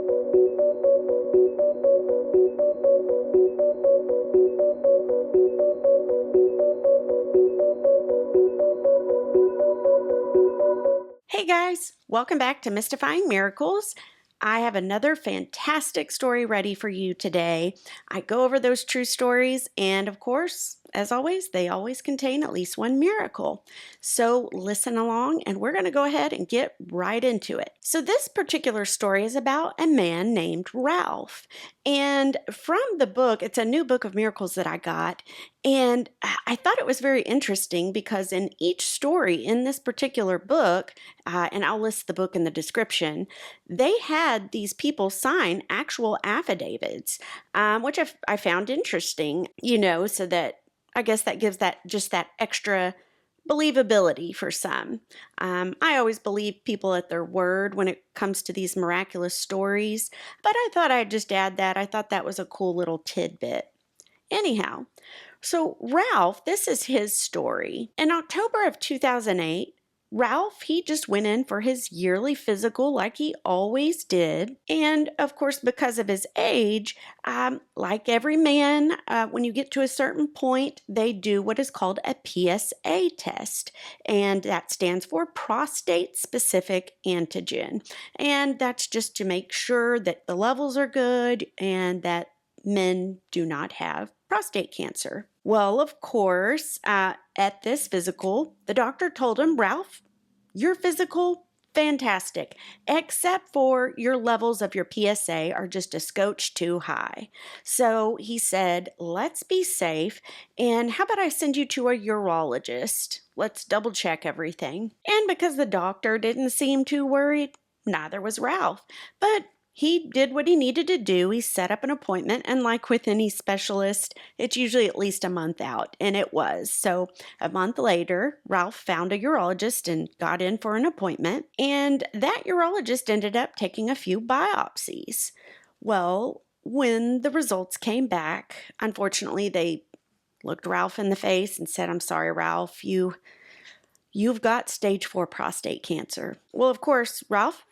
Hey guys, welcome back to Mystifying Miracles. I have another fantastic story ready for you today. I go over those true stories, and of course, as always, they always contain at least one miracle. So listen along, and we're going to go ahead and get right into it. So this particular story is about a man named Ralph. And from the book, it's a new book of miracles that I got, and I thought it was very interesting because in each story in this particular book, and I'll list the book in the description, they had these people sign actual affidavits, which I found interesting, so that I guess that gives that extra believability for some. I always believe people at their word when it comes to these miraculous stories, but I thought I'd just add that. I thought that was a cool little tidbit. Anyhow, so Ralph, this is his story. In October of 2008, Ralph, he just went in for his yearly physical like he always did. And of course, because of his age, like every man, when you get to a certain point, they do what is called a PSA test. And that stands for prostate specific antigen. And that's just to make sure that the levels are good and that men do not have prostate cancer. Well, of course, at this physical, the doctor told him, Ralph, your physical, fantastic, except for your levels of your PSA are just a scotch too high. So he said, let's be safe, and how about I send you to a urologist? Let's double check everything. And because the doctor didn't seem too worried, neither was Ralph. But he did what he needed to do. He set up an appointment, and like with any specialist, it's usually at least a month out, and it was. So a month later, Ralph found a urologist and got in for an appointment, and that urologist ended up taking a few biopsies. Well, when the results came back, unfortunately, they looked Ralph in the face and said, I'm sorry, Ralph, you've got stage 4 prostate cancer. Well, of course, Ralph,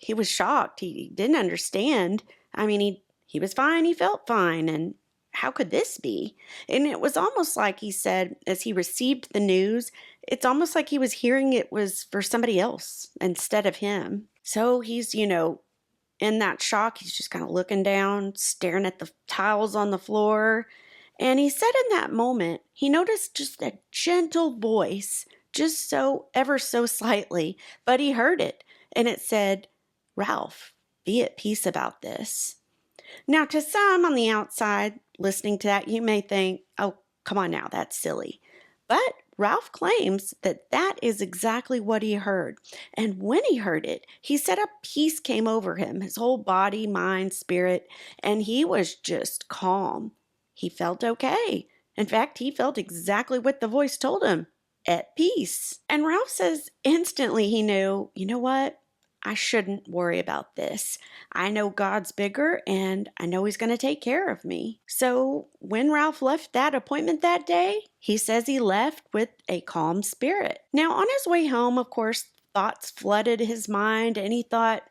he was shocked. He didn't understand. I mean, he was fine. He felt fine. And how could this be? And it was almost like he said, as he received the news, it's almost like he was hearing it was for somebody else instead of him. So he's, in that shock, he's just kind of looking down, staring at the tiles on the floor. And he said in that moment, he noticed just a gentle voice, just ever so slightly, but he heard it. And it said, Ralph, be at peace about this. Now, to some on the outside listening to that, you may think, oh, come on now, that's silly. But Ralph claims that that is exactly what he heard. And when he heard it, he said a peace came over him, his whole body, mind, spirit, and he was just calm. He felt okay. In fact, he felt exactly what the voice told him, at peace. And Ralph says instantly he knew, you know what? I shouldn't worry about this. I know God's bigger and I know He's going to take care of me. So when Ralph left that appointment that day, he says he left with a calm spirit. Now on his way home, of course, thoughts flooded his mind and he thought,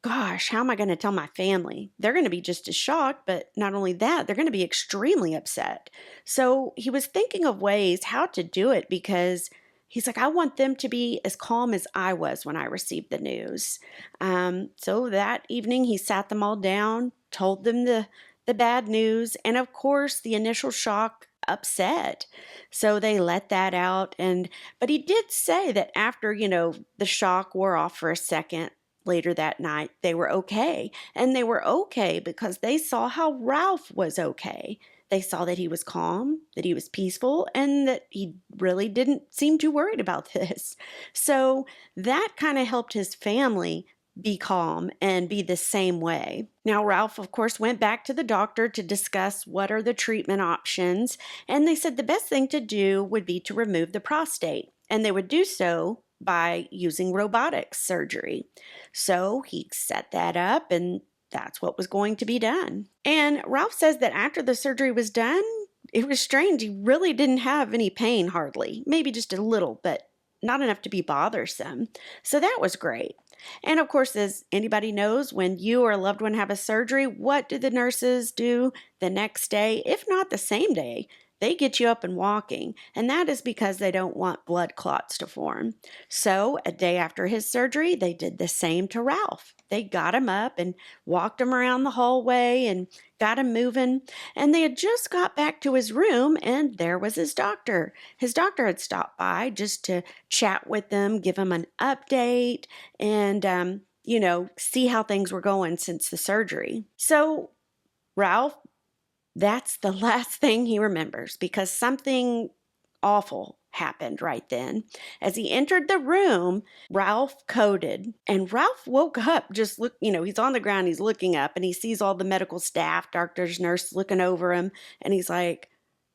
gosh, how am I going to tell my family? They're going to be just as shocked, but not only that, they're going to be extremely upset. So he was thinking of ways how to do it because he's like, I want them to be as calm as I was when I received the news. So that evening, he sat them all down, told them the bad news, and of course, the initial shock upset. So they let that out. But he did say that after, the shock wore off for a second, later that night, they were okay. And they were okay because they saw how Ralph was okay. They saw that he was calm, that he was peaceful, and that he really didn't seem too worried about this. So that kind of helped his family be calm and be the same way. Now, Ralph, of course, went back to the doctor to discuss what are the treatment options, and they said the best thing to do would be to remove the prostate, and they would do so by using robotic surgery. So he set that up, and that's what was going to be done. And Ralph says that after the surgery was done, it was strange. He really didn't have any pain hardly, maybe just a little, but not enough to be bothersome. So that was great. And of course, as anybody knows, when you or a loved one have a surgery, what do the nurses do the next day, if not the same day? They get you up and walking, and that is because they don't want blood clots to form. So, a day after his surgery, they did the same to Ralph. They got him up and walked him around the hallway and got him moving. And they had just got back to his room, and there was his doctor. His doctor had stopped by just to chat with them, give him an update, and, see how things were going since the surgery. So, Ralph, that's the last thing he remembers because something awful happened right then. As he entered the room, Ralph coded, and Ralph woke up, he's on the ground, he's looking up, and he sees all the medical staff, doctors, nurses looking over him, and he's like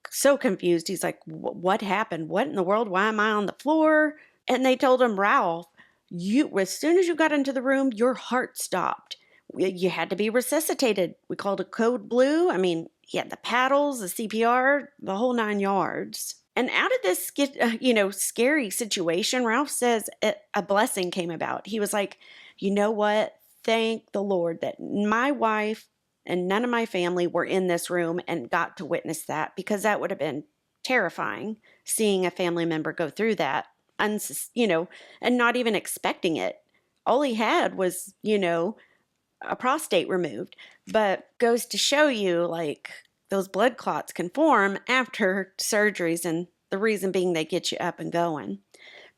so confused. He's like, what happened? What in the world? Why am I on the floor? And they told him, Ralph, as soon as you got into the room, your heart stopped. You had to be resuscitated. We called it code blue. I mean, he had the paddles, the CPR, the whole 9 yards. And out of this, scary situation, Ralph says a blessing came about. He was like, you know what? Thank the Lord that my wife and none of my family were in this room and got to witness that, because that would have been terrifying, seeing a family member go through that, and not even expecting it. All he had was, a prostate removed, but goes to show you, like, those blood clots can form after surgeries, and the reason being they get you up and going.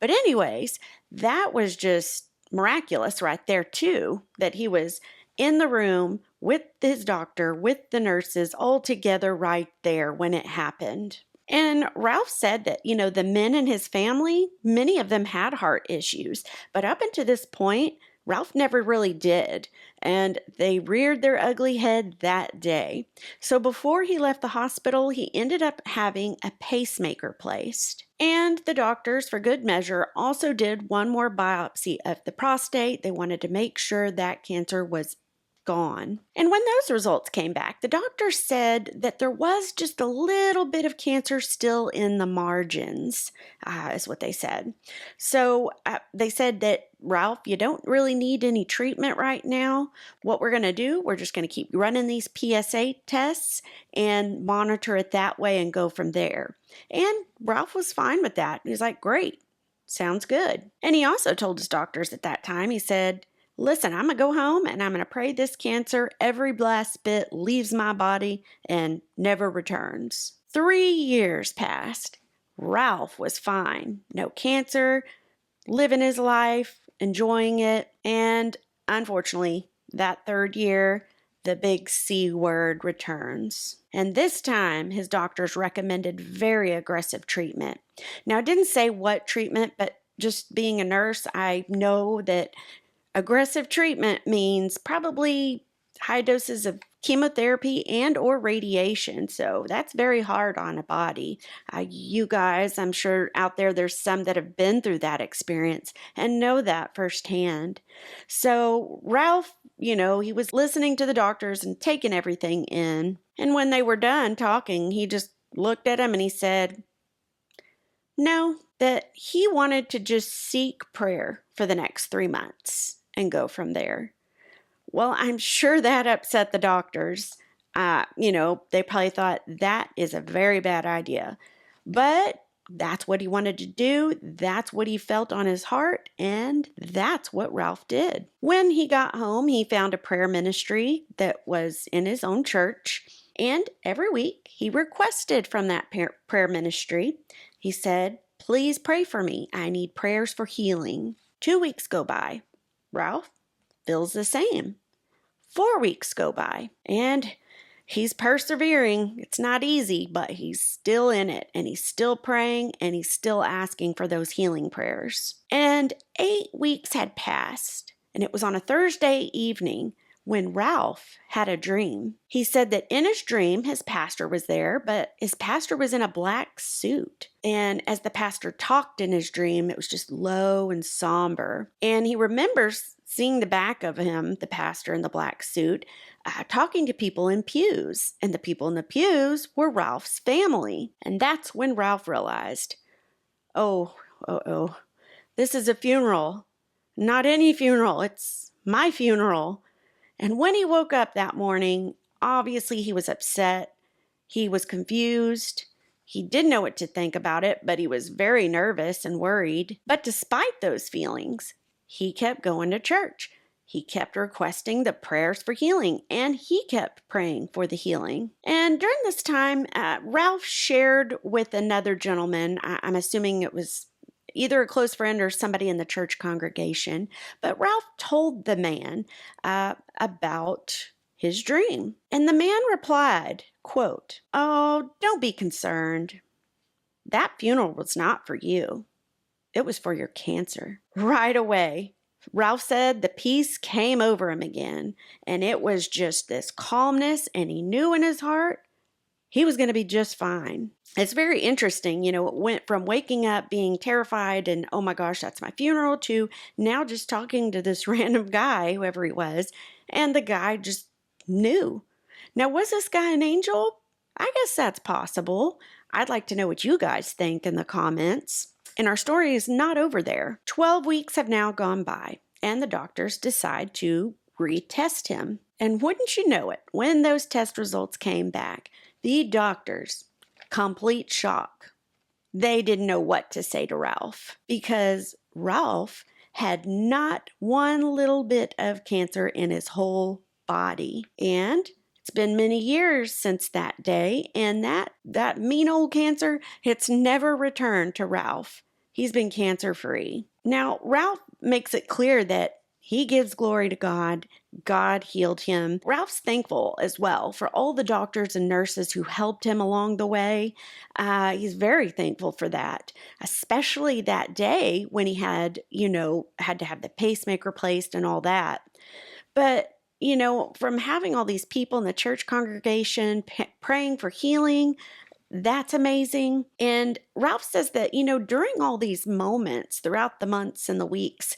But anyways, that was just miraculous right there too, that he was in the room with his doctor, with the nurses, all together right there when it happened. And Ralph said that, the men in his family, many of them had heart issues, but up until this point, Ralph never really did, and they reared their ugly head that day. So before he left the hospital, he ended up having a pacemaker placed. And the doctors, for good measure, also did one more biopsy of the prostate. They wanted to make sure that cancer was gone. And when those results came back, the doctor said that there was just a little bit of cancer still in the margins, is what they said. So they said that, Ralph, you don't really need any treatment right now. What we're going to do, we're just going to keep running these PSA tests and monitor it that way and go from there. And Ralph was fine with that. He's like, great, sounds good. And he also told his doctors at that time, he said, listen, I'm going to go home and I'm going to pray this cancer, every last bit, leaves my body and never returns. 3 years passed. Ralph was fine. No cancer, living his life, enjoying it. And unfortunately, that 3rd year, the big C word returns. And this time, his doctors recommended very aggressive treatment. Now, I didn't say what treatment, but just being a nurse, I know that aggressive treatment means probably high doses of chemotherapy and or radiation. So that's very hard on a body. You guys, I'm sure out there's some that have been through that experience and know that firsthand. So Ralph, he was listening to the doctors and taking everything in. And when they were done talking, he just looked at him and he said, no, that he wanted to just seek prayer for the next 3 months and go from there. Well, I'm sure that upset the doctors. They probably thought that is a very bad idea. But that's what he wanted to do. That's what he felt on his heart. And that's what Ralph did. When he got home, he found a prayer ministry that was in his own church. And every week he requested from that prayer ministry. He said, please pray for me. I need prayers for healing. 2 weeks go by. Ralph feels the same. 4 weeks go by, and he's persevering. It's not easy, but he's still in it, and he's still praying, and he's still asking for those healing prayers. And 8 weeks had passed, and it was on a Thursday evening when Ralph had a dream. He said that in his dream, his pastor was there, but his pastor was in a black suit. And as the pastor talked in his dream, it was just low and somber. And he remembers seeing the back of him, the pastor in the black suit, talking to people in pews. And the people in the pews were Ralph's family. And that's when Ralph realized, oh, this is a funeral. Not any funeral. It's my funeral. And when he woke up that morning, obviously he was upset. He was confused. He didn't know what to think about it, but he was very nervous and worried. But despite those feelings, he kept going to church. He kept requesting the prayers for healing, and he kept praying for the healing. And during this time, Ralph shared with another gentleman. I'm assuming it was either a close friend or somebody in the church congregation. But Ralph told the man about his dream. And the man replied, quote, "Oh, don't be concerned. That funeral was not for you. It was for your cancer." Right away, Ralph said the peace came over him again. And it was just this calmness, and he knew in his heart he was going to be just fine. It's very interesting. It went from waking up being terrified and, oh my gosh, that's my funeral, to now just talking to this random guy, whoever he was, and the guy just knew. Now, was this guy an angel? I guess that's possible. I'd like to know what you guys think in the comments. And our story is not over there. 12 weeks have now gone by, and the doctors decide to retest him. And wouldn't you know it, when those test results came back, the doctors, complete shock. They didn't know what to say to Ralph, because Ralph had not one little bit of cancer in his whole body. And it's been many years since that day, and that mean old cancer, it's never returned to Ralph. He's been cancer-free. Now, Ralph makes it clear that he gives glory to God. God healed him. Ralph's thankful as well for all the doctors and nurses who helped him along the way. He's very thankful for that, especially that day when he had to have the pacemaker placed and all that. But, from having all these people in the church congregation praying for healing, that's amazing. And Ralph says that, during all these moments throughout the months and the weeks,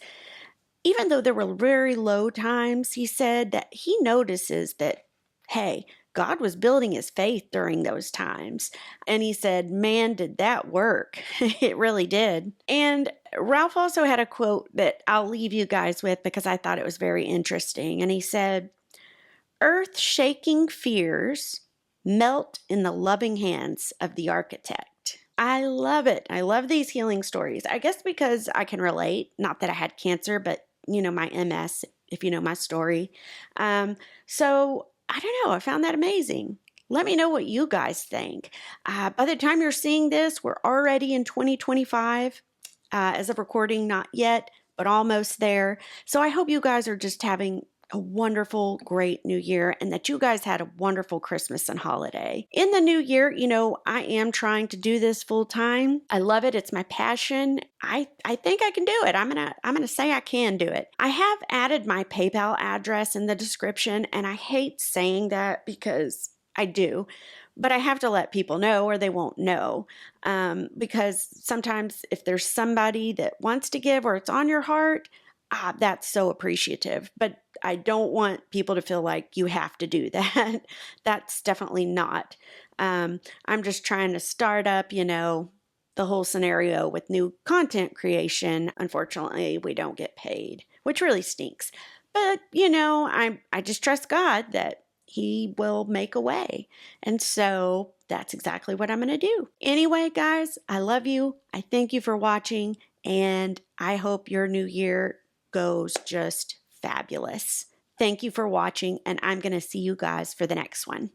even though there were very low times, he said that he notices that, hey, God was building his faith during those times. And he said, man, did that work. It really did. And Ralph also had a quote that I'll leave you guys with because I thought it was very interesting. And he said, "Earth-shaking fears melt in the loving hands of the architect." I love it. I love these healing stories. I guess because I can relate, not that I had cancer, but my MS, if you know my story. So I don't know. I found that amazing. Let me know what you guys think. By the time you're seeing this, we're already in 2025. As of recording, not yet, but almost there. So I hope you guys are just having a wonderful, great new year, and that you guys had a wonderful Christmas and holiday. In the new year, I am trying to do this full time. I love it. It's my passion. I think I can do it. I'm gonna say I can do it. I have added my PayPal address in the description, and I hate saying that because I do, but I have to let people know or they won't know. Because sometimes if there's somebody that wants to give or it's on your heart, that's so appreciative. But I don't want people to feel like you have to do that. That's definitely not. I'm just trying to start up, the whole scenario with new content creation. Unfortunately, we don't get paid, which really stinks. But, I just trust God that he will make a way. And so that's exactly what I'm going to do. Anyway, guys, I love you. I thank you for watching, and I hope your new year goes just fabulous. Thank you for watching, and I'm going to see you guys for the next one.